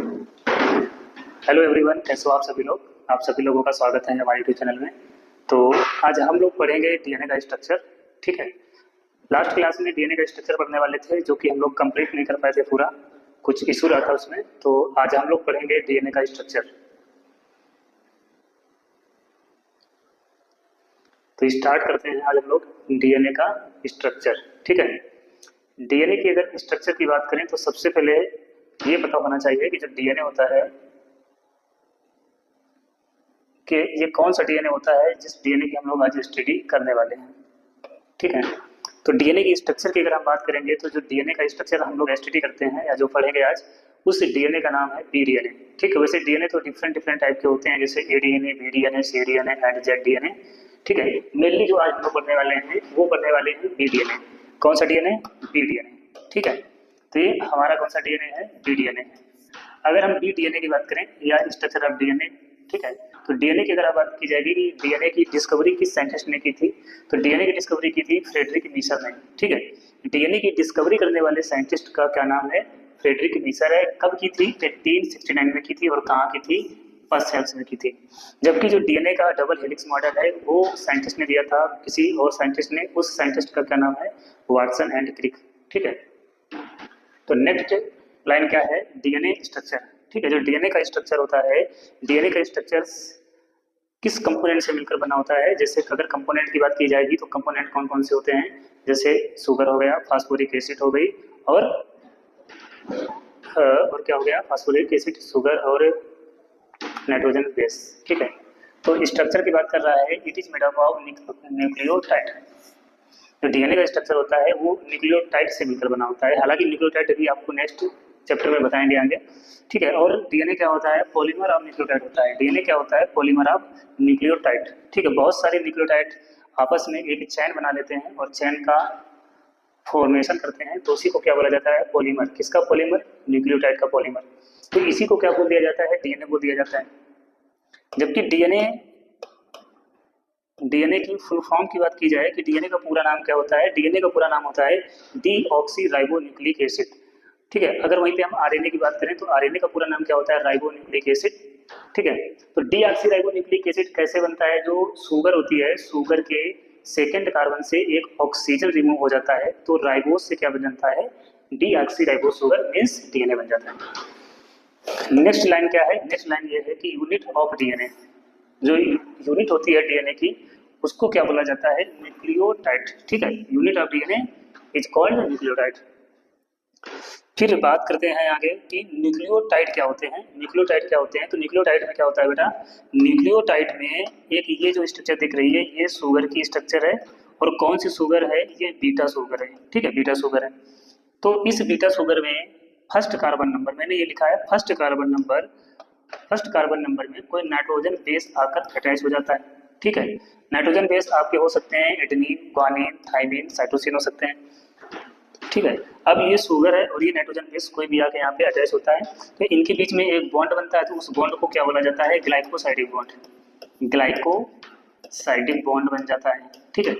Hello everyone, कैसे हो आप सभी लोग। आप सभी लोगों का स्वागत है हमारे यूट्यूब चैनल में। तो आज हम लोग पढ़ेंगे डीएनए का स्ट्रक्चर। ठीक है। लास्ट क्लास में डीएनए का स्ट्रक्चर पढ़ने वाले थे, जो कि हम लोग कंप्लीट नहीं कर पाए थे पूरा, कुछ इशू रहा था उसमें। तो आज हम लोग पढ़ेंगे डीएनए का स्ट्रक्चर। तो स्टार्ट करते हैं आज हम लोग डीएनए का स्ट्रक्चर। ठीक है। डीएनए की अगर स्ट्रक्चर की बात करें तो सबसे पहले ये पता होना चाहिए कि जो डीएनए होता है कि ये कौन सा डीएनए होता है जिस डीएनए की हम लोग आज स्टडी करने वाले हैं। ठीक है। तो डीएनए की स्ट्रक्चर की अगर हम बात करेंगे तो जो डीएनए का स्ट्रक्चर हम लोग स्टडी करते हैं या जो पढ़ेंगे आज, उस डीएनए का नाम है पीडीएनए। ठीक है। वैसे डीएनए तो डिफरेंट डिफरेंट टाइप के होते हैं, जैसे एडीएनए, बीडीएनए, सीडीएनए एंड जेडडीएनए। ठीक है। मेनली जो आज हम लोग पढ़ने वाले हैं वो पढ़ने वाले हैं बीडीएनए। कौन सा डीएनए? बीडीएनए। ठीक है। तो ये हमारा कौन सा डीएनए है? बीडीएनए। अगर हम बीडीएनए की बात करें या स्ट्रक्चर ऑफ डीएनए, ठीक है, तो डीएनए की अगर बात की जाएगी कि डीएनए की डिस्कवरी किस साइंटिस्ट ने की थी, तो डीएनए की डिस्कवरी की थी फ्रेडरिक मीसर ने। ठीक है। डीएनए की डिस्कवरी करने वाले साइंटिस्ट का क्या नाम है? फ्रेडरिक मीसर है। कब की थी? 1869 में की थी। और कहाँ की थी? पर्थ में की थी। जबकि जो डीएनए का डबल हेलिक्स मॉडल है वो साइंटिस्ट ने दिया था किसी और साइंटिस्ट ने। उस साइंटिस्ट का क्या नाम है? Watson and Crick. ठीक है। तो नेक्स्ट लाइन क्या है? DNA structure. ठीक है। जो डीएनए का स्ट्रक्चर होता है, डीएनए का स्ट्रक्चर किस कंपोनेंट से मिलकर बना होता है? जैसे अगर कंपोनेंट की बात की जाएगी तो कंपोनेंट कौन कौन से होते हैं? जैसे शुगर हो गया, फास्फोरिक एसिड हो गई, और क्या हो गया? फास्फोरिक एसिड, शुगर और नाइट्रोजन बेस। ठीक है। तो स्ट्रक्चर की बात कर रहा है, it is made up of nucleotide. जो डीएनए का स्ट्रक्चर होता है वो न्यूक्लियोटाइड से मिलकर बना होता है। हालांकि न्यूक्लियोटाइड भी आपको नेक्स्ट चैप्टर में बताएंगे आगे। ठीक है। और डीएनए क्या होता है? पॉलीमर ऑफ न्यूक्लियोटाइड होता है। डीएनए क्या होता है? Polymer of nucleotide. ठीक है। बहुत सारे न्यूक्लियोटाइड आपस में एक चैन बना लेते हैं और चैन का फॉर्मेशन करते हैं, तो उसी को क्या बोला जाता है? पॉलीमर। किसका पॉलीमर? न्यूक्लियोटाइड का पॉलीमर। तो इसी को क्या बोल दिया जाता है? डीएनए बोल दिया जाता है। जबकि डीएनए की फुल फॉर्म की बात की जाए कि डीएनए का पूरा नाम क्या होता है? डीएनए का पूरा नाम होता है डीऑक्सीराइबोन्यूक्लिक एसिड। ठीक है। अगर वहीं पे हम आरएनए की बात करें तो आरएनए का पूरा नाम क्या होता है? Ribonucleic acid. ठीक है। तो डीऑक्सीराइबोन्यूक्लिक एसिड कैसे बनता है? जो शुगर होती है, शुगर के सेकेंड कार्बन से एक ऑक्सीजन रिमूव हो जाता है, तो राइबोस से क्या बन जाता है? डीऑक्सीराइबोस शुगर मीन्स डीएनए बन जाता है। नेक्स्ट लाइन क्या है? नेक्स्ट लाइन ये है कि यूनिट ऑफ डीएनए। जो यूनिट होती है डीएनए की, उसको क्या बोला जाता है? न्यूक्लियोटाइड। ठीक है। Unit of DNA is called nucleotide. फिर बात करते हैं आगे कि न्यूक्लियोटाइड क्या होते हैं। न्यूक्लियोटाइड क्या होते हैं? तो न्यूक्लियोटाइड में क्या होता है बेटा? न्यूक्लियोटाइड में एक ये जो स्ट्रक्चर दिख रही है ये शुगर की स्ट्रक्चर है। और कौन सी शुगर है? ये बीटा शुगर है। ठीक है। बीटा शुगर है। तो इस बीटा शुगर में फर्स्ट कार्बन नंबर, मैंने ये लिखा है first carbon number, first carbon number में कोई नाइट्रोजन बेस आकर अटैच हो जाता है। ठीक है। नाइट्रोजन बेस आपके हो सकते हैं एडेनिन, ग्वानिन, थाइमिन, साइटोसिन हो सकते हैं। ठीक है। अब ये शुगर है और ये नाइट्रोजन बेस कोई भी आके यहाँ पे अटैच होता है, तो इनके बीच में एक बॉन्ड बनता है, तो उस बॉन्ड को क्या बोला जाता है? Glycosidic bond. ग्लाइकोसाइडिक बॉन्ड बन जाता है। ठीक है।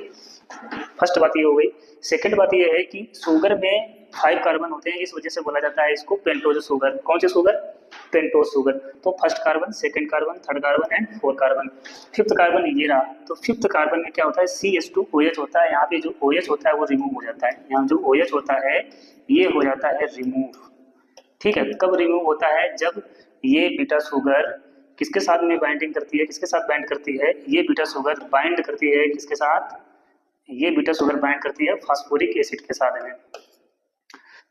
फर्स्ट बात ये हो गई। सेकंड बात ये है कि शुगर में 5 कार्बन होते हैं, इस वजह से बोला जाता है इसको पेंटोज शुगर। कौन सी शुगर? Pentose sugar. तो first carbon, second carbon, third carbon and fourth carbon. Fifth carbon ये रहा। तो फिफ्थ कार्बन में क्या होता है? CH2OH होता है। यहाँ पे जो OH होता है वो रिमूव हो जाता है। यहाँ जो OH होता है ये हो जाता है रिमूव। ठीक है। कब रिमूव होता है? जब ये बीटा शुगर किसके साथ में बाइंडिंग करती है? किसके साथ बाइंड करती है? ये बीटा शुगर बाइंड करती है किसके साथ? ये बीटा शुगर बाइंड करती है फास्फोरिक एसिड के साथ में।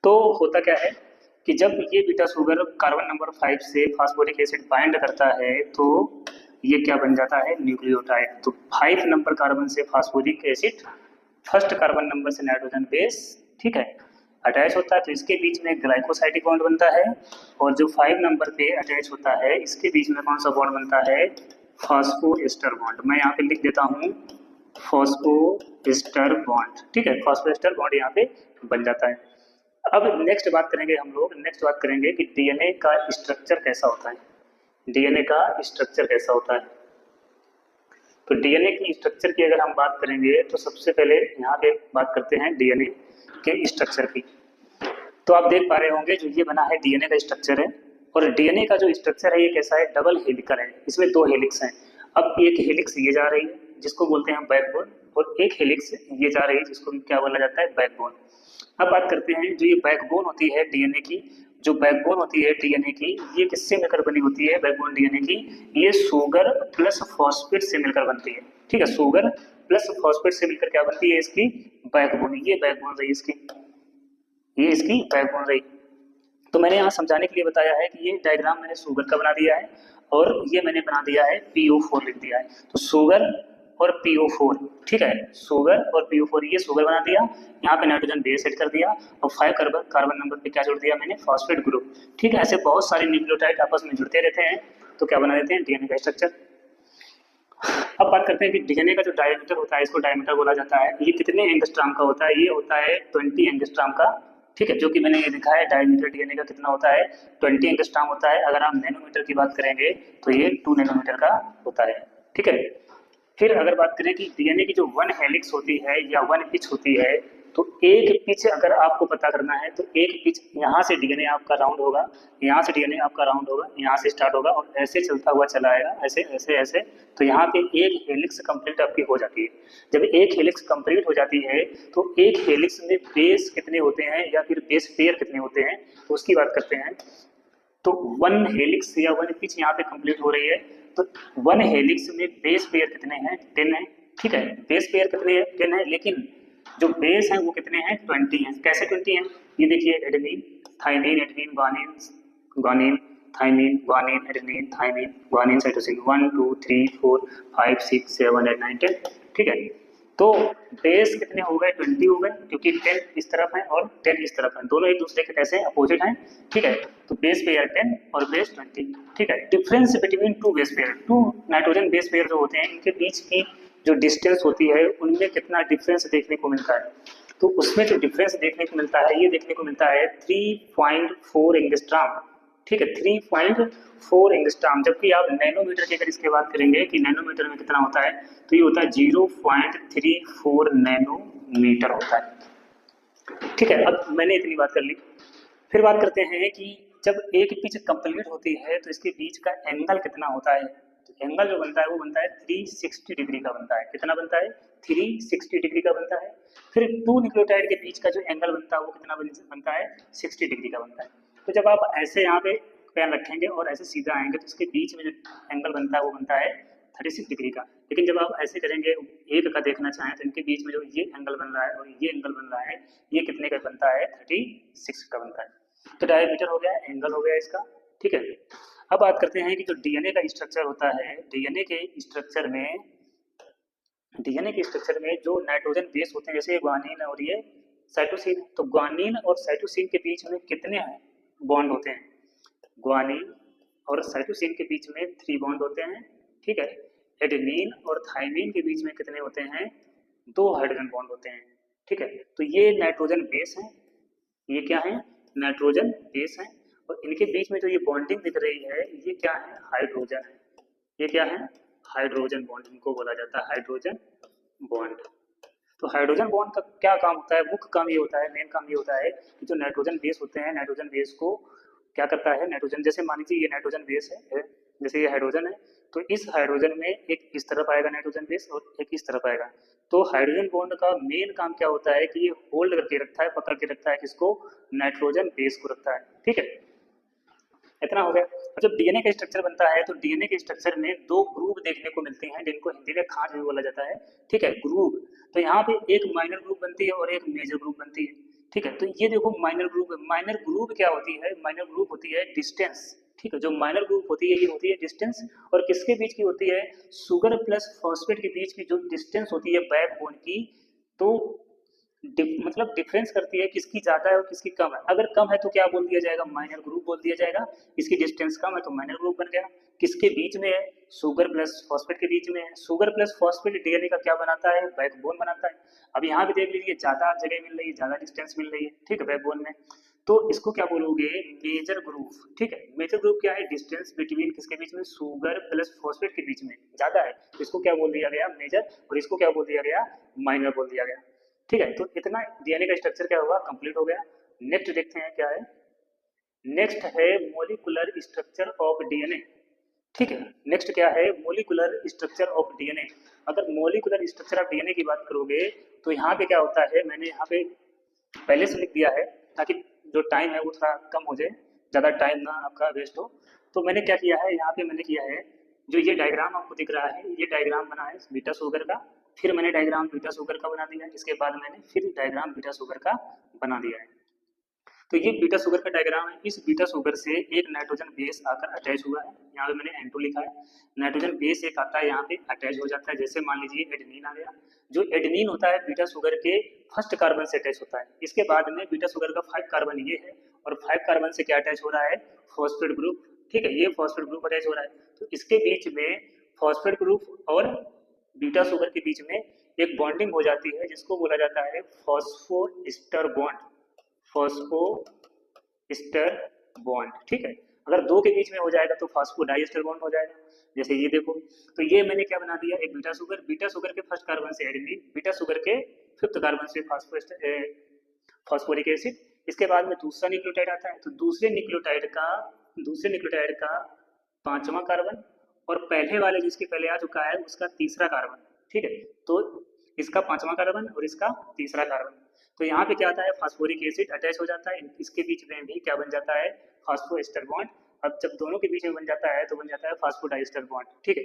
तो होता क्या है कि जब ये बीटा शुगर कार्बन नंबर 5 से फास्फोरिक एसिड बाइंड करता है तो ये क्या बन जाता है? न्यूक्लियोटाइड। तो 5 नंबर कार्बन से phosphoric acid, first carbon number से नाइट्रोजन बेस, ठीक है, अटैच होता है, तो इसके बीच में ग्लाइकोसाइडिक बॉन्ड बनता है। और जो 5 नंबर पे अटैच होता है इसके बीच में कौन सा बॉन्ड बनता है? Phosphoester bond. मैं यहाँ पे लिख देता हूँ फॉस्फोएस्टर बॉन्ड। ठीक है। फॉस्फोएस्टर बॉन्ड यहाँ पे बन जाता है। अब नेक्स्ट बात करेंगे हम लोग, नेक्स्ट बात करेंगे कि डीएनए का स्ट्रक्चर कैसा होता है। डीएनए का स्ट्रक्चर कैसा होता है? तो डीएनए की स्ट्रक्चर की अगर हम बात करेंगे तो सबसे पहले यहाँ पे बात करते हैं डीएनए के स्ट्रक्चर की। तो आप देख पा रहे होंगे जो ये बना है डीएनए का स्ट्रक्चर है। और डीएनए का जो स्ट्रक्चर है ये कैसा है, डबल हेलिकल है, इसमें 2 हेलिक्स हैं। अब एक हेलिक्स ये जा रही है जिसको बोलते हैं बैकबोन, और एक हेलिक्स ये जा रही है जिसको क्या बोला जाता है, बैकबोन। अब बात करते हैं जो ये बैकबोन होती है डीएनए की, जो बैकबोन होती है डीएनए की, ये किससे मिलकर बनी होती है बैकबोन डीएनए की, ये शुगर प्लस फॉस्फेट से मिलकर बनती है। ठीक है, शुगर प्लस फॉस्फेट से मिलकर क्या बनती है इसकी, बैकबोन। ये बैकबोन रही इसकी, ये इसकी बैकबोन रही। तो मैंने यहाँ समझाने के लिए बताया है कि ये डायग्राम मैंने शुगर का बना दिया है और ये मैंने बना दिया है PO4 लिख दिया है। तो शुगर और PO4, ठीक है, शुगर और PO4, ये शुगर बना दिया, यहाँ पे नाइट्रोजन बेस सेट कर दिया और 5 कार्बन कार्बन नंबर पे क्या जोड़ दिया मैंने, फॉस्फेट ग्रुप। ठीक है, ऐसे बहुत सारे न्यूक्लियोटाइड आपस में जुड़ते रहते हैं तो क्या बना देते हैं, डीएनए का स्ट्रक्चर। अब बात करते हैं कि डीएनए का जो डायमीटर होता है, इसको डायमीटर बोला जाता है। ये कितने एंगस्ट्रॉम का होता है, ये होता है 20 एंगस्ट्रॉम का। ठीक है, जो कि मैंने ये लिखा है डायमीटर डीएनए का कितना होता है, 20 एंगस्ट्रॉम होता है। अगर आप नैनोमीटर की बात करेंगे तो ये 2 नैनोमीटर का होता है। ठीक है, फिर अगर बात करें कि डीएनए की जो 1 हेलिक्स होती है या 1 पिच होती है, तो एक पिच अगर आपको पता करना है तो एक पिच यहाँ से डीएनए आपका राउंड होगा, यहाँ से डीएनए आपका राउंड होगा, यहाँ से स्टार्ट होगा और ऐसे चलता हुआ चला आएगा, ऐसे ऐसे ऐसे। तो यहाँ पे एक हेलिक्स कंप्लीट आपकी हो जाती है। जब एक हेलिक्स कंप्लीट हो जाती है तो एक हेलिक्स में बेस कितने होते हैं या फिर बेस पेयर कितने होते हैं, तो उसकी बात करते हैं। तो 1 हेलिक्स या 1 पिच यहाँ पे कंप्लीट हो रही है, तो 1 हेलिक्स में बेस पेयर कितने हैं, 10 है। ठीक है, बेस पेयर कितने हैं, 10 है, लेकिन जो बेस हैं वो कितने हैं, 20 हैं। कैसे 20 हैं, ये देखिए, adenine thymine adenine guanine guanine thymine guanine adenine thymine guanine cytosine 1 2 3 4 5 6 7 8 9 10। ठीक है, तो बेस कितने हो गए, 20 हो गए, क्योंकि 10 इस तरफ है और 10 इस तरफ है, दोनों एक दूसरे के कैसे अपोजिट हैं। ठीक है, तो बेस पेयर 10 और बेस 20। ठीक है, difference between 2 base pair, 2 nitrogen base pair जो होते हैं इनके बीच की जो डिस्टेंस होती है उनमें कितना डिफरेंस देखने को मिलता है, तो उसमें जो डिफरेंस देखने को मिलता है ये देखने को मिलता है 3.4 एंगस्ट्रॉम। ठीक है, 3.4 एंगस्ट्रॉम, जबकि आप नैनोमीटर की अगर इसके बात करेंगे कि नैनोमीटर में कितना होता है, तो ये होता है 0.34 नैनोमीटर होता है। ठीक है, अब मैंने इतनी बात कर ली। फिर बात करते हैं कि जब एक पिच कंप्लीट होती है तो इसके बीच का एंगल कितना होता है। तो एंगल जो बनता है वो बनता है 360 डिग्री का बनता है। कितना बनता है, 360 डिग्री का बनता है। फिर 2 न्यूक्लियोटाइड के बीच का जो एंगल बनता है वो कितना बनता है, 60 डिग्री का बनता है। तो जब आप ऐसे यहाँ पे पेन रखेंगे और ऐसे सीधा आएंगे तो इसके बीच में जो एंगल बनता है वो बनता है 36 डिग्री का। लेकिन जब आप ऐसे करेंगे, एक का देखना चाहें, तो इनके बीच में जो ये एंगल बन रहा है और ये एंगल बन रहा है, ये कितने का बनता है, 36 का बनता है। तो डायमीटर हो गया, एंगल हो गया इसका। ठीक है, अब बात करते हैं कि जो डीएनए का स्ट्रक्चर होता है, डीएनए के स्ट्रक्चर में जो नाइट्रोजन बेस होते हैं, जैसे ग्वानिन और ये साइटोसिन, तो ग्वानिन और साइटोसिन के बीच में कितने बॉन्ड होते हैं, ग्वानिन और साइटोसिन के बीच में 3 बॉन्ड होते हैं। ठीक है, एडेनिन और थाइमिन के बीच में कितने होते हैं, 2 हाइड्रोजन बॉन्ड होते हैं। ठीक है, तो ये नाइट्रोजन बेस है, ये क्या है, नाइट्रोजन बेस है, और इनके बीच में जो ये बॉन्डिंग दिख रही है ये क्या है, हाइड्रोजन है। ये क्या है, हाइड्रोजन बॉन्ड, इनको बोला जाता है हाइड्रोजन बॉन्ड। तो हाइड्रोजन बॉन्ड का क्या काम होता है, मुख्य काम ये होता है, मेन काम ये होता है कि जो नाइट्रोजन बेस होते हैं, नाइट्रोजन बेस को क्या करता है, नाइट्रोजन, जैसे मान लीजिए ये नाइट्रोजन बेस है, जैसे ये हाइड्रोजन है, तो इस हाइड्रोजन में एक इस तरफ आएगा नाइट्रोजन बेस और एक इस तरफ आएगा। तो हाइड्रोजन बॉन्ड का मेन काम क्या होता है कि ये होल्ड करके रखता है, पकड़ के रखता है किसको, नाइट्रोजन बेस को रखता है। ठीक है, इतना हो गया। और जब डीएनए का स्ट्रक्चर बनता है तो डीएनए के स्ट्रक्चर में 2 ग्रुप देखने को मिलते हैं जिनको हिंदी में खांच भी बोला जाता है। ठीक है, ग्रुप, तो यहाँ पे एक माइनर ग्रुप बनती है और एक मेजर ग्रुप बनती है। ठीक है, तो ये देखो माइनर ग्रुप, माइनर ग्रुप क्या होती है, माइनर ग्रुप होती है डिस्टेंस। ठीक है, जो माइनर ग्रुप होती है ये होती है डिस्टेंस, और किसके बीच की होती है, शुगर प्लस फॉस्फेट के बीच की जो डिस्टेंस होती है बैकबोन की, तो मतलब डिफरेंस करती है किसकी ज्यादा है और किसकी कम है। अगर कम है तो क्या बोल दिया जाएगा, माइनर ग्रुप बोल दिया जाएगा। इसकी डिस्टेंस कम है तो माइनर ग्रुप बन गया। किसके बीच में है, शुगर प्लस फॉस्फेट के बीच में है। शुगर प्लस फॉस्फेट डीएनए का क्या बनाता है, बैकबोन बनाता है। अब यहाँ भी देख लीजिए, ज्यादा जगह मिल रही है, ज्यादा डिस्टेंस मिल रही है। ठीक है, बैकबोन में, तो इसको क्या बोलोगे, मेजर ग्रुप। ठीक है, मेजर ग्रुप क्या है, डिस्टेंस बिटवीन किसके बीच में, शुगर प्लस फॉस्फेट के बीच में ज्यादा है, तो इसको क्या बोल दिया गया, मेजर, और इसको क्या बोल दिया गया, माइनर बोल दिया गया। ठीक है, तो इतना डीएनए का स्ट्रक्चर क्या हुआ, कंप्लीट हो गया। नेक्स्ट देखते हैं क्या है, नेक्स्ट है मोलिकुलर स्ट्रक्चर ऑफ डीएनए। ठीक है, नेक्स्ट क्या है, मोलिकुलर स्ट्रक्चर ऑफ डीएनए। अगर मोलिकुलर स्ट्रक्चर ऑफ डीएनए की बात करोगे तो यहाँ पे क्या होता है, मैंने यहाँ पे पहले से लिख दिया है ताकि जो टाइम है वो थोड़ा कम हो जाए, ज़्यादा टाइम ना आपका वेस्ट हो। तो मैंने क्या किया है, यहाँ पे मैंने किया है, जो ये डायग्राम आपको दिख रहा है, ये डायग्राम बना है बीटा शुगर का, फिर मैंने डायग्राम बीटा शुगर का बना दिया है, इसके बाद मैंने फिर डायग्राम बीटा शुगर का बना दिया है। तो ये बीटा शुगर का डायग्राम है। इस बीटा शुगर से एक नाइट्रोजन बेस आकर अटैच हुआ है, यहाँ पे मैंने N2 लिखा है। नाइट्रोजन बेस एक आता है यहाँ पे अटैच हो जाता है, जैसे मान लीजिए एडेनिन आ गया। जो एडेनिन होता है बीटा शुगर के फर्स्ट कार्बन से अटैच होता है। इसके बाद में बीटा शुगर का 5 कार्बन ये है, और 5 कार्बन से क्या अटैच हो रहा है, फॉस्फेट ग्रुप। ठीक है, ये फॉस्फेट ग्रुप अटैच हो रहा है। तो इसके बीच में फॉस्फेट ग्रुप और बीटा शुगर के बीच में एक बॉन्डिंग हो जाती है, जिसको बोला जाता है फॉस्फोएस्टर बॉन्ड। Phosphoester bond. ठीक है, अगर दो के बीच में हो जाएगा तो फॉस्फोडाइएस्टर बॉन्ड हो जाएगा, जैसे ये देखो। तो ये मैंने क्या बना दिया, एक बीटा शुगर के फर्स्ट कार्बन से एडेनिन, बीटा शुगर के फिफ्थ कार्बन से फॉस्फोरिक एसिड। इसके बाद में दूसरा न्यूक्लियोटाइड आता है, तो दूसरे न्यूक्लियोटाइड का पांचवा कार्बन, और पहले वाले जिसके पहले आ चुका है उसका तीसरा कार्बन। ठीक है, तो इसका पांचवा कार्बन और इसका तीसरा कार्बन। तो यहाँ पे क्या आता है, फास्फोरिक एसिड अटैच हो जाता है, इसके बीच में भी क्या बन जाता है, फास्फोएस्टर बॉन्ड। अब जब दोनों के बीच में बन जाता है तो बन जाता है फास्फोडाइस्टर बॉन्ड। ठीक है,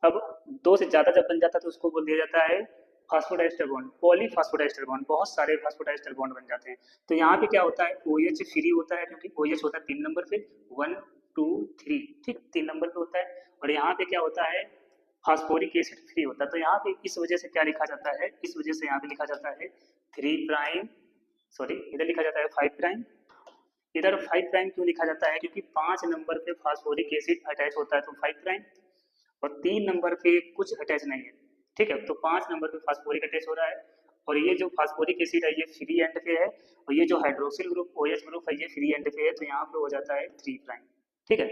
अब दो से ज्यादा जब बन जाता है तो उसको बोल दिया जाता है फास्फोडाइस्टर बॉन्ड, पॉलीफास्फोडाइस्टर बॉन्ड। बहुत सारे फास्फोडाइस्टर बॉन्ड बन जाते हैं। तो यहाँ पे क्या होता है, OH फ्री होता है, क्योंकि OH होता है 3 नंबर पे, 1 2 3। ठीक, 3 नंबर पे होता है। और यहाँ पे क्या होता है, फास्फोरिक एसिड फ्री होता है। तो यहाँ पे इस वजह से क्या लिखा जाता है, इस वजह से यहाँ पे लिखा जाता है 3 प्राइम, सॉरी इधर लिखा जाता है 5 प्राइम। इधर 5 प्राइम क्यों लिखा जाता है, क्योंकि 5 नंबर पे फास्फोरिक एसिड अटैच होता है तो 5 प्राइम, और 3 नंबर पे कुछ अटैच नहीं है। ठीक है, तो 5 नंबर पे फास्फोरिक अटैच हो रहा है, और ये जो फास्फोरिक एसिड है ये फ्री एंड पे है, और ये जो हाइड्रोक्सिल ग्रुप OH ग्रुप है ये फ्री एंड पे है, तो यहाँ पे हो जाता है 3 प्राइम। ठीक है,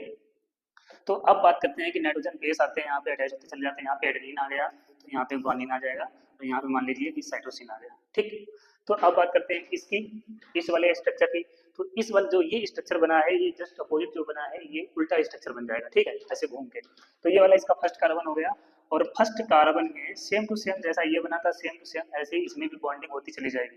तो अब बात करते हैं कि नाइट्रोजन बेस आते हैं, यहाँ पे अटैच होते चले जाते हैं। यहाँ पे एडेनिन आ गया तो यहाँ पे ग्वानिन आ जाएगा, तो यहाँ पे मान लीजिए कि साइटोसिन आ गया। ठीक, तो अब बात करते हैं इसकी, इस वाले स्ट्रक्चर की। तो इस वाले जो ये स्ट्रक्चर बना है, ये जस्ट अपोजिट जो बना है ये उल्टा स्ट्रक्चर बन जाएगा। ठीक है, ऐसे घूम के। तो ये वाला इसका फर्स्ट कार्बन हो गया, और फर्स्ट कार्बन में सेम टू सेम जैसा ये बना था, सेम टू सेम ऐसे ही इसमें भी बॉन्डिंग होती चली जाएगी।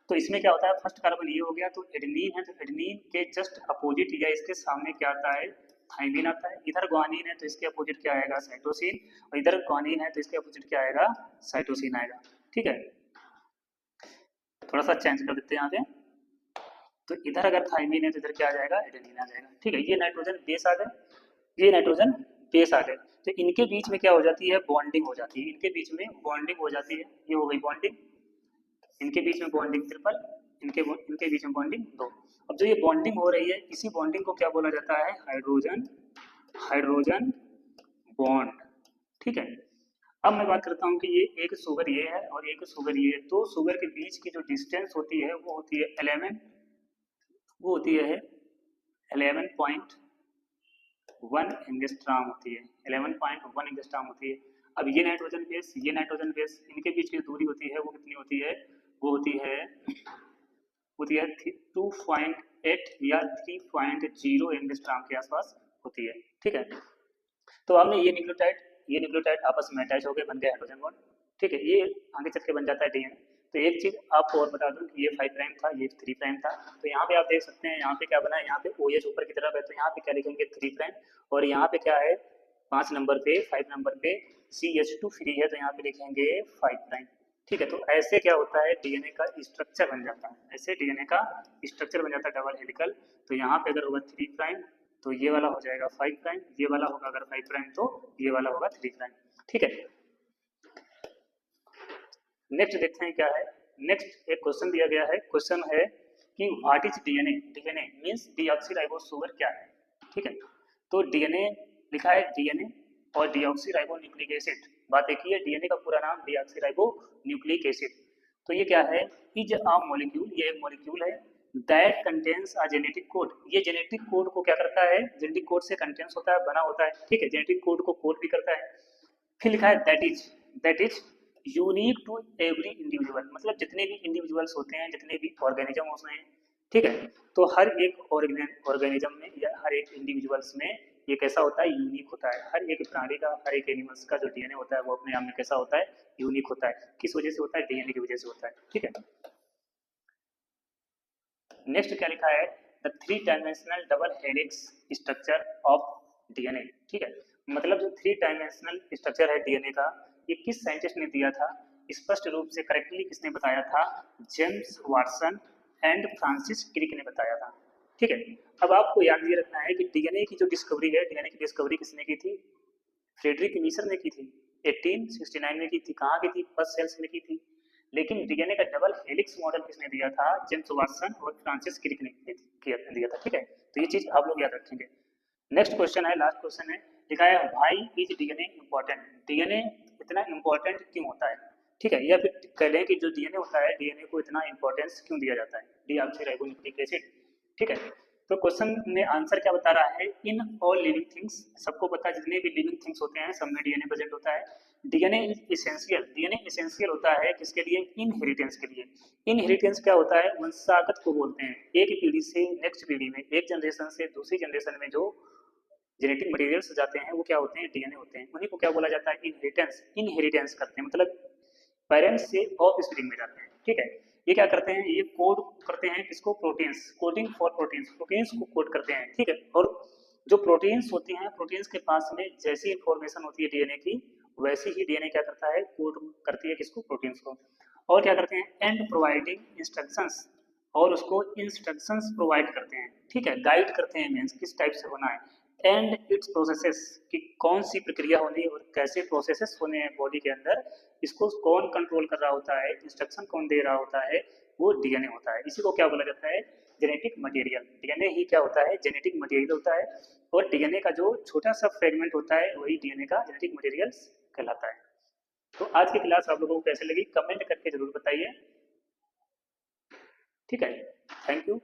तो इसमें क्या होता है, फर्स्ट कार्बन ये हो गया, तो एडेनिन है, तो एडेनिन के जस्ट अपोजिट या इसके सामने क्या आता है, थाइमिन आता है। इधर ग्वानिन है तो इसके अपोजिट क्या आएगा, साइटोसिन, और इधर ग्वानिन है तो इसके अपोजिट क्या आएगा, साइटोसिन आएगा। ठीक है, थोड़ा सा चेंज कर देते हैं यहाँ पे। तो इधर अगर थाइमिन है तो इधर क्या आ जाएगा, एडेनिन आ जाएगा। ठीक है, ये नाइट्रोजन बेस आ गए, ये नाइट्रोजन बेस आ गए। तो इनके बीच में क्या हो जाती है, बॉन्डिंग हो जाती है, इनके बीच में बॉन्डिंग हो जाती है। ये हो गई बॉन्डिंग, इनके बीच में बॉन्डिंग ट्रिपल, इनके बीच में बॉन्डिंग 2। अब जो ये बॉन्डिंग हो रही है, इसी बॉन्डिंग को क्या बोला जाता है, हाइड्रोजन हाइड्रोजन बॉन्ड। ठीक है, अब मैं बात करता हूँ कि ये एक शुगर ये है और एक शुगर ये है। दो शुगर के बीच की जो डिस्टेंस होती है वो होती है 11, वो होती है 11.1 एंगस्ट्रॉम होती है, 11.1 एंगस्ट्रॉम होती है। अब ये नाइट्रोजन बेस, ये नाइट्रोजन बेस, इनके बीच की दूरी होती है वो कितनी होती है, वो होती है 2.8 या 3.0 एंगस्ट्रॉम के आसपास होती है। ठीक है, तो हमने ये न्यूक्लियोटाइड आपस में अटैच हो गए, बन गए हाइड्रोजन बॉन्ड। ठीक है, ये आगे चल के बन जाता है डीएनए। तो एक चीज आपको और बता दूं कि ये 5 प्राइम था, ये 3 प्राइम था। तो यहाँ पे आप देख सकते हैं, यहाँ पे क्या बना है, यहाँ पे OH ऊपर की तरफ है, तो यहाँ पे क्या लिखेंगे 3 प्राइम, और यहाँ पे क्या है 5 नंबर पे, 5 नंबर पे CH2 फ्री है, तो यहाँ पे लिखेंगे 5 प्राइम। ठीक है, तो ऐसे क्या होता है, डीएनए का स्ट्रक्चर बन जाता है, ऐसे डीएनए का स्ट्रक्चर बन जाता है डबल हेलिकल। तो यहाँ पे अगर होगा 3 प्राइम तो ये वाला हो जाएगा 5 प्राइम, ये वाला होगा अगर 5 प्राइम तो ये वाला होगा 3 प्राइम। ठीक है, नेक्स्ट देखते हैं क्या है। नेक्स्ट एक क्वेश्चन दिया गया है, क्वेश्चन है कि what is DNA. DNA means deoxyribose sugar क्या है। ठीक है, तो डीएनए लिखा है डीएनए और डीऑक्सीराइबो न्यूक्लिक एसिड, बात एक ही है। डीएनए का पूरा नाम डीऑक्सीराइबो न्यूक्लिक एसिड। तो ये क्या है, इज अ मॉलिक्यूल, ये एक मॉलिक्यूल है that contains a genetic code. ये जेनेटिक कोड को क्या करता है, जेनेटिक कोड से कंटेंस होता है, बना होता है। ठीक है, जेनेटिक कोड को कोड भी करता है। फिर लिखा है that is unique to every individual, मतलब जितने भी इंडिविजुअल्स होते हैं, जितने भी ऑर्गेनिज्म होते हैं, ठीक है। तो हर एक ऑर्गेनिज्म में या हर एक इंडिविजुअल्स में ये कैसा होता है, यूनिक होता है। हर एक प्राणी का, हर एक एनिमल्स का जो डीएनए होता है वो अपने आप में कैसा होता है, यूनिक होता है। किस वजह से होता है, डीएनए की वजह से होता है। ठीक है। नेक्स्ट क्या लिखा है, the three dimensional double helix structure of DNA. ठीक है, मतलब जो थ्री डायमेंशनल स्ट्रक्चर है डीएनए का, ये किस साइंटिस्ट ने दिया था, स्पष्ट रूप से करेक्टली किसने बताया था, James Watson and Francis Crick ने बताया था। ठीक है। अब आपको याद ये रखना है कि डीएनए की जो डिस्कवरी है, डीएनए की डिस्कवरी किसने की थी, फ्रेडरिक मीसर ने की थी। 1869 में की थी। कहाँ की थी, फर्स्ट सेल्स में की थी। लेकिन डीएनए का डबल हेलिक्स मॉडल किसने दिया था, जेम्स वाटसन और फ्रांसिस क्रिक ने दिया था। ठीक है, तो ये चीज आप लोग याद रखेंगे। नेक्स्ट क्वेश्चन है, लास्ट क्वेश्चन है, लिखा है why is DNA important. DNA इतना इंपॉर्टेंट क्यों होता है। ठीक है, या फिर कह लें कि जो डीएनए होता है, डीएनए को इतना इंपॉर्टेंस क्यों दिया जाता है, डीऑक्सीराइबोन्यूक्लिक एसिड। ठीक है। तो क्वेश्चन में आंसर क्या बता रहा है, इन ऑल लिविंग थिंग्स, सबको पता है जितने भी लिविंग थिंग्स होते हैं सब में डीएनए प्रेजेंट होता है। DNA is essential, DNA essential होता है किसके लिए, इनहेरिटेंस के लिए। इनहेरिटेंस क्या होता है, वंशागत को बोलते हैं। एक पीढ़ी से नेक्स्ट पीढ़ी में, एक जनरेशन से दूसरी जनरेशन में जो जेनेटिक मटेरियल्स जाते हैं वो क्या होते हैं, डीएनए होते हैं। उन्हीं को क्या बोला जाता है, इनहेरिटेंस। इनहेरिटेंस करते हैं मतलब पेरेंट्स से ऑफ स्प्रिंग में जाते हैं। ठीक है। ये क्या करते हैं, ये कोड करते हैं किसको, proteins, coding for proteins, proteins को कोड करते हैं। ठीक है। और जो प्रोटीन्स होती हैं, प्रोटीन्स के पास में जैसी इंफॉर्मेशन होती है डीएनए की, वैसी ही डीएनए क्या करता है, कोड करती है किसको, प्रोटीन्स को। और क्या करते हैं, एंड प्रोवाइडिंग इंस्ट्रक्शंस, और उसको इंस्ट्रक्शंस प्रोवाइड करते हैं। ठीक है, गाइड करते हैं, मीन्स किस टाइप से होना है। एंड इट्स प्रोसेसेस, कि कौन सी प्रक्रिया होनी है और कैसे प्रोसेसेस होने हैं बॉडी के अंदर, इसको कौन कंट्रोल कर रहा होता है, इंस्ट्रक्शन कौन दे रहा होता है, वो डीएनए होता है। इसी को क्या बोला जाता है, जेनेटिक मटेरियल। डीएनए ही क्या होता है, जेनेटिक मटेरियल होता है। और डीएनए का जो छोटा सा फ्रेगमेंट होता है वही डीएनए का जेनेटिक मटेरियल कहलाता है। तो आज की क्लास आप लोगों को कैसे लगी, कमेंट करके जरूर बताइए। ठीक है, थैंक यू।